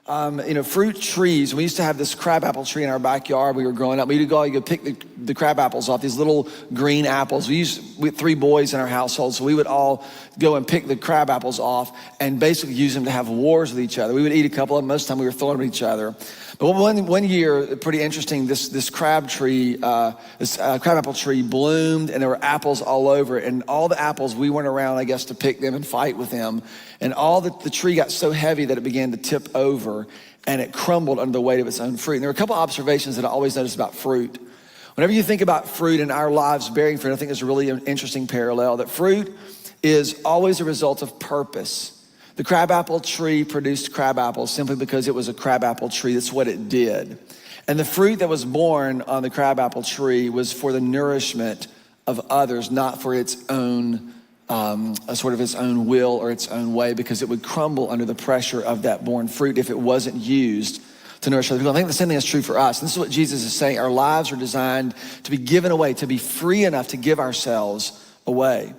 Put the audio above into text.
fruit trees. We used to have this crabapple tree in our backyard. We were growing up. We'd go pick the crab apples off, these little green apples. We had 3 boys in our household, so we would all go and pick the crab apples off and basically use them to have wars with each other. We would eat a couple of them. Most of the time we were throwing them at each other. But one year, pretty interesting, this crabapple tree bloomed, and there were apples all over it. And all the apples, we went around, I guess, to pick them and fight with them. And the tree got so heavy that it began to tip over, and it crumbled under the weight of its own fruit. And there were a couple observations that I always notice about fruit. Whenever you think about fruit in our lives, bearing fruit, I think there's a really interesting parallel, that fruit is always a result of purpose. The crabapple tree produced crab apples simply because it was a crabapple tree. That's what it did. And the fruit that was born on the crabapple tree was for the nourishment of others, not for its own its own will or its own way, because it would crumble under the pressure of that born fruit if it wasn't used to nourish other people. I think the same thing is true for us. This is what Jesus is saying. Our lives are designed to be given away, to be free enough to give ourselves away.